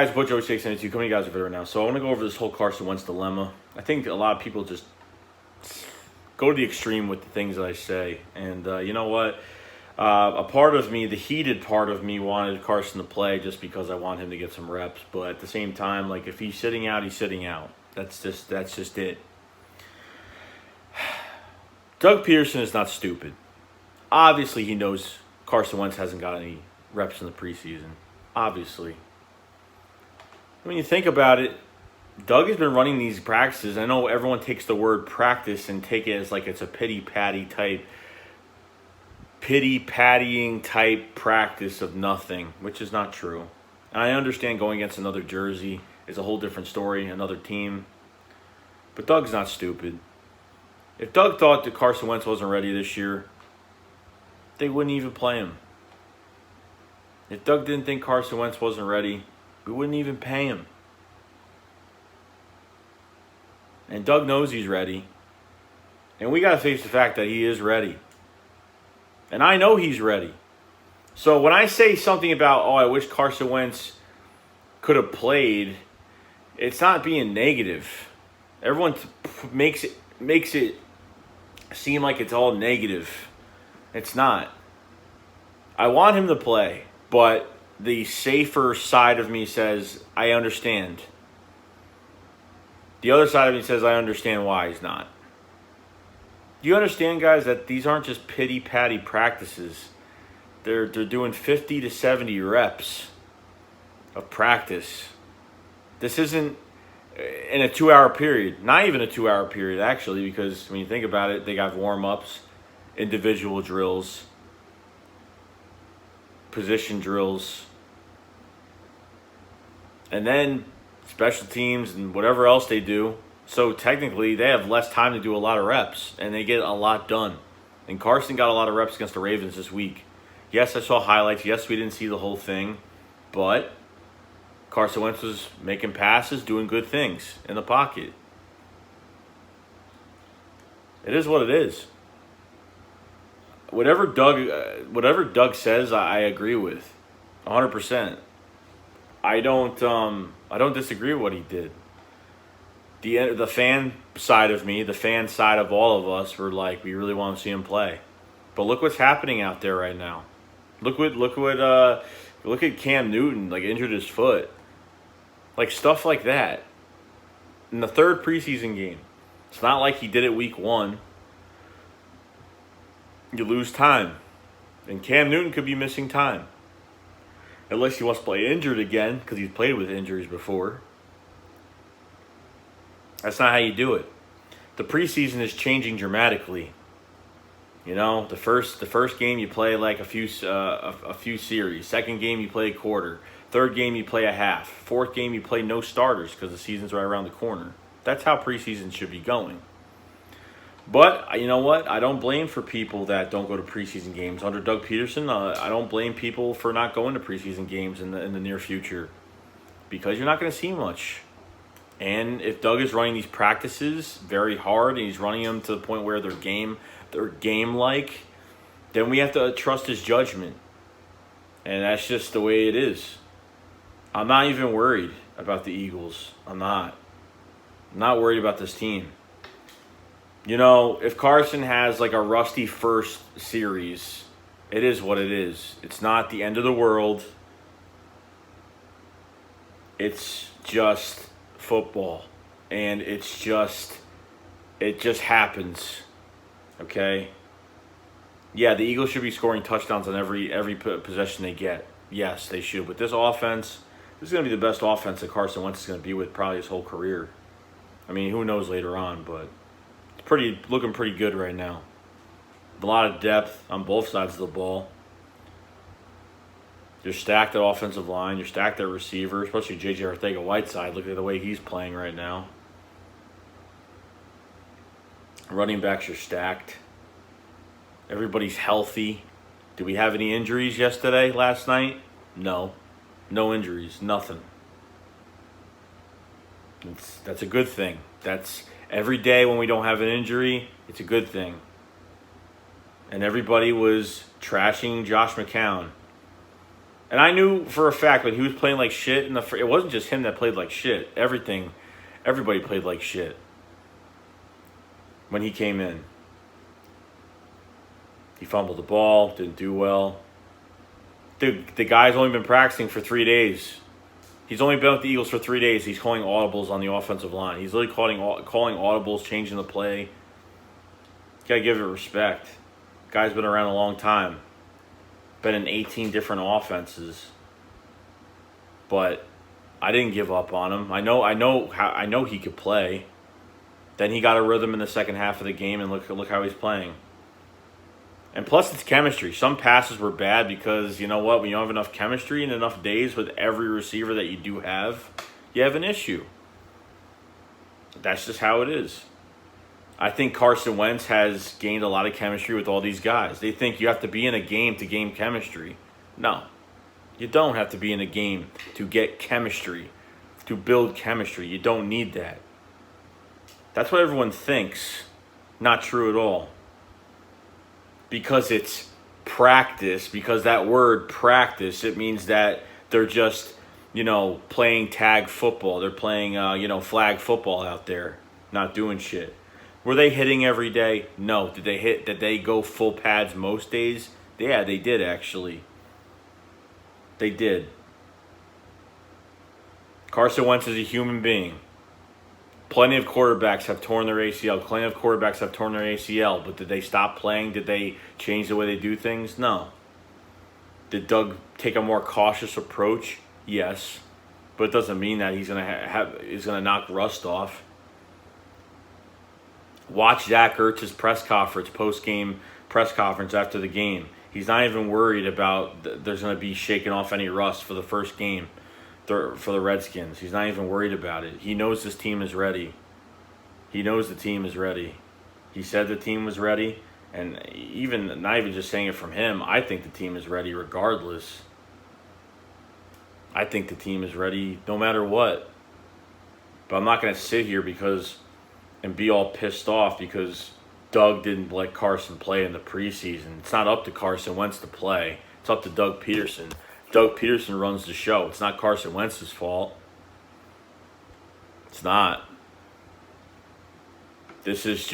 guys? Butch 0692 coming to you guys over right now. So I want to go over this whole Carson Wentz dilemma. I think a lot of people just go to the extreme with the things that I say. And you know what? A part of me, the heated part of me, wanted Carson to play just because I want him to get some reps. But at the same time, like, if he's sitting out, he's sitting out. That's just it. Doug Peterson is not stupid. Obviously, he knows Carson Wentz hasn't got any reps in the preseason. Obviously. When you think about it, Doug has been running these practices. I know everyone takes the word practice and take it as like it's a pity-pattying type practice of nothing, which is not true. And I understand going against another jersey is a whole different story, another team. But Doug's not stupid. If Doug thought that Carson Wentz wasn't ready this year, they wouldn't even play him. If Doug didn't think Carson Wentz wasn't ready, we wouldn't even pay him. And Doug knows he's ready. And we got to face the fact that he is ready. And I know he's ready. So when I say something about, I wish Carson Wentz could have played, it's not being negative. Everyone makes it seem like it's all negative. It's not. I want him to play, but the safer side of me says, I understand. The other side of me says, I understand why he's not. Do you understand, guys, that these aren't just pity-patty practices? They're doing 50 to 70 reps of practice. This isn't in a 2-hour period. Not even a 2-hour period, actually, because when you think about it, they got warm-ups, individual drills, position drills, and then special teams and whatever else they do. So technically, they have less time to do a lot of reps, and they get a lot done. And Carson got a lot of reps against the Ravens this week. Yes, I saw highlights. Yes, we didn't see the whole thing. But Carson Wentz was making passes, doing good things in the pocket. It is what it is. Whatever Doug says, I agree with, 100%. I don't disagree with what he did. The fan side of me, the fan side of all of us, were like, we really want to see him play. But look what's happening out there right now. Look at Cam Newton, like, injured his foot, like stuff like that. In the third preseason game, it's not like he did it week 1. You lose time, and Cam Newton could be missing time, unless he wants to play injured again because he's played with injuries before. That's not how you do it. The preseason is changing dramatically. You know, the first game you play like a few series. Second game you play a quarter. Third game you play a half. Fourth game you play no starters because the season's right around the corner. That's how preseason should be going. But you know what? I don't blame for people that don't go to preseason games. Under Doug Peterson, I don't blame people for not going to preseason games in the near future, because you're not going to see much. And if Doug is running these practices very hard and he's running them to the point where they're game-like, then we have to trust his judgment. And that's just the way it is. I'm not even worried about the Eagles. I'm not worried about this team. You know, if Carson has like a rusty first series, it is what it is. It's not the end of the world. It's just football, and it just happens. Okay? Yeah, the Eagles should be scoring touchdowns on every possession they get. Yes, they should. But this offense, this is going to be the best offense that Carson Wentz is going to be with probably his whole career. I mean, who knows later on, but it's looking pretty good right now. A lot of depth on both sides of the ball. You're stacked at offensive line. You're stacked at receiver, especially J.J. Arcega-Whiteside. Look at the way he's playing right now. Running backs are stacked. Everybody's healthy. Did we have any injuries last night? No. No injuries. Nothing. That's a good thing. That's every day when we don't have an injury, it's a good thing. And everybody was trashing Josh McCown. And I knew for a fact when he was playing like shit, it wasn't just him that played like shit. Everybody played like shit when he came in. He fumbled the ball, didn't do well. Dude, the guy's only been practicing for 3 days. He's only been with the Eagles for 3 days. He's calling audibles on the offensive line. He's literally calling audibles, changing the play. You gotta give it respect. Guy's been around a long time. Been in 18 different offenses. But I didn't give up on him. I know he could play. Then he got a rhythm in the second half of the game, and look how he's playing. And plus, it's chemistry. Some passes were bad because, you know what, when you don't have enough chemistry and enough days with every receiver that you do have, you have an issue. That's just how it is. I think Carson Wentz has gained a lot of chemistry with all these guys. They think you have to be in a game to gain chemistry. No. You don't have to be in a game to get chemistry, to build chemistry. You don't need that. That's what everyone thinks. Not true at all. Because it's practice, because that word practice, it means that they're just, playing tag football. They're playing, flag football out there, not doing shit. Were they hitting every day? No. Did they go full pads most days? Yeah, they did actually. They did. Carson Wentz is a human being. Plenty of quarterbacks have torn their ACL. Plenty of quarterbacks have torn their ACL. But did they stop playing? Did they change the way they do things? No. Did Doug take a more cautious approach? Yes. But it doesn't mean that he's gonna knock rust off. Watch Zach Ertz's post-game press conference after the game. He's not even worried about there's going to be shaking off any rust for the first game for the Redskins. He's not even worried about it. He knows this team is ready. He knows the team is ready. He said the team was ready, and not even just saying it from him, I think the team is ready regardless. I think the team is ready no matter what. But I'm not going to sit here and be all pissed off because Doug didn't let Carson play in the preseason. It's not up to Carson Wentz to play. It's up to Doug Peterson. Doug Peterson runs the show. It's not Carson Wentz's fault. It's not. This is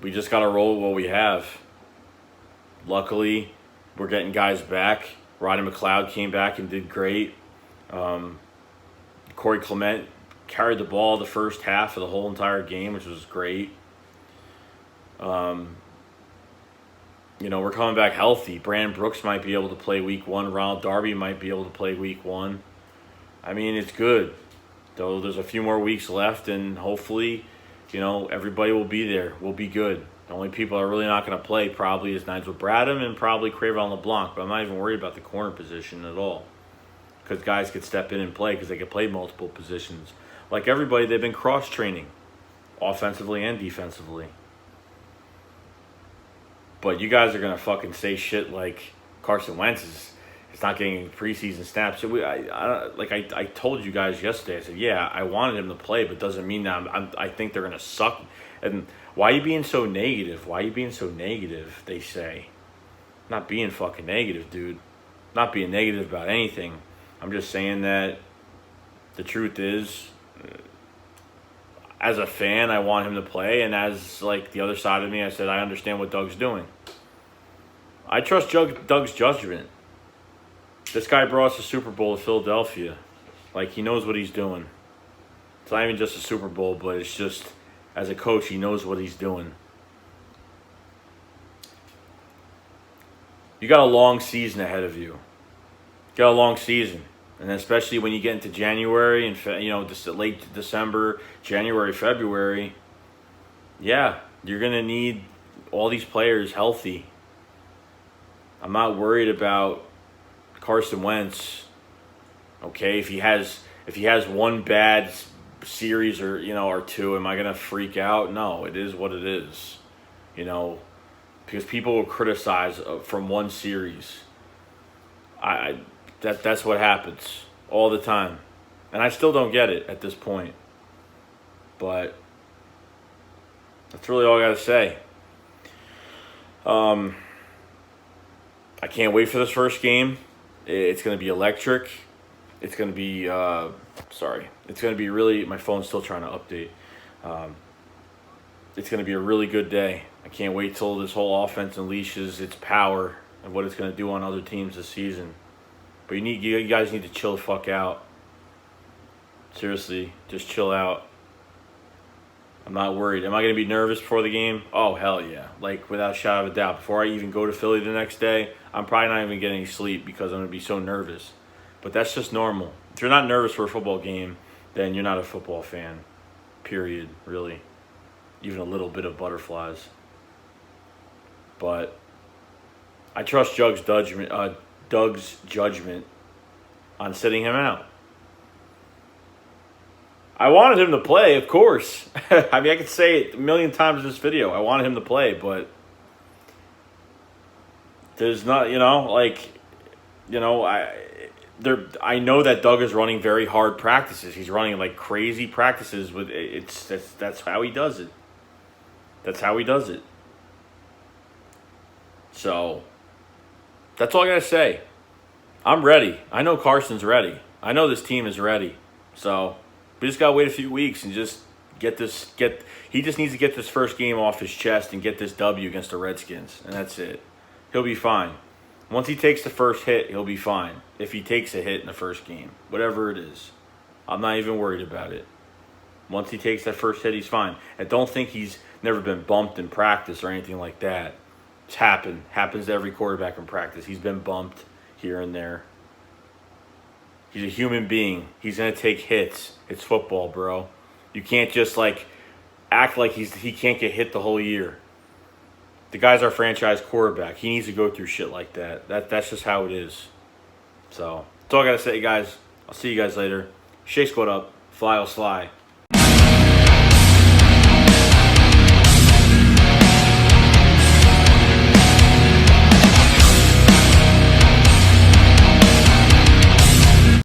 we just got to roll with what we have. Luckily, we're getting guys back. Roddy McLeod came back and did great. Corey Clement carried the ball the first half of the whole entire game, which was great. We're coming back healthy. Brandon Brooks might be able to play week 1. Ronald Darby might be able to play week 1. I mean, it's good. Though there's a few more weeks left, and hopefully, everybody will be there. We'll be good. The only people that are really not going to play probably is Nigel Bradham and probably Cravon LeBlanc, but I'm not even worried about the corner position at all. Because guys could step in and play because they could play multiple positions. Like everybody, they've been cross-training, offensively and defensively. But you guys are going to fucking say shit like Carson Wentz is not getting preseason snaps. So I told you guys yesterday, I said, yeah, I wanted him to play, but doesn't mean that I think they're going to suck. And why are you being so negative? Why are you being so negative, they say. I'm not being fucking negative, dude. I'm not being negative about anything. I'm just saying that the truth is, as a fan, I want him to play, and as the other side of me, I said I understand what Doug's doing. I trust Doug's judgment. This guy brought us a Super Bowl to Philadelphia. He knows what he's doing. It's not even just a Super Bowl, but it's just, as a coach, he knows what he's doing. You got a long season ahead of you. You got a long season. And especially when you get into January and, late December, January, February, yeah, you're going to need all these players healthy. I'm not worried about Carson Wentz. Okay, if he has one bad series or two, am I going to freak out? No, it is what it is. Because people will criticize from one series. That's what happens all the time. And I still don't get it at this point. But that's really all I got to say. I can't wait for this first game. It's going to be electric. It's going to be, it's going to be really, my phone's still trying to update. It's going to be a really good day. I can't wait till this whole offense unleashes its power and what it's going to do on other teams this season. But you guys need to chill the fuck out. Seriously, just chill out. I'm not worried. Am I going to be nervous before the game? Oh, hell yeah. Like, without a shadow of a doubt. Before I even go to Philly the next day, I'm probably not even getting any sleep because I'm going to be so nervous. But that's just normal. If you're not nervous for a football game, then you're not a football fan. Period, really. Even a little bit of butterflies. But I trust Doug's judgment on sitting him out. I wanted him to play, of course. I mean, I could say it a million times in this video. I wanted him to play, but there's not, I know that Doug is running very hard practices. He's running like crazy practices with that's how he does it. That's how he does it. So that's all I gotta say. I'm ready. I know Carson's ready. I know this team is ready. So we just gotta wait a few weeks and just he just needs to get this first game off his chest and get this W against the Redskins, and that's it. He'll be fine. Once he takes the first hit, he'll be fine. If he takes a hit in the first game, whatever it is, I'm not even worried about it. Once he takes that first hit, he's fine. And don't think he's never been bumped in practice or anything like that. It's happened. Happens to every quarterback in practice. He's been bumped here and there. He's a human being. He's going to take hits. It's football, bro. You can't just act like he can't get hit the whole year. The guy's our franchise quarterback. He needs to go through shit like that. That's just how it is. So, that's all I got to say, guys. I'll see you guys later. Shake Squad up. Fly will slide.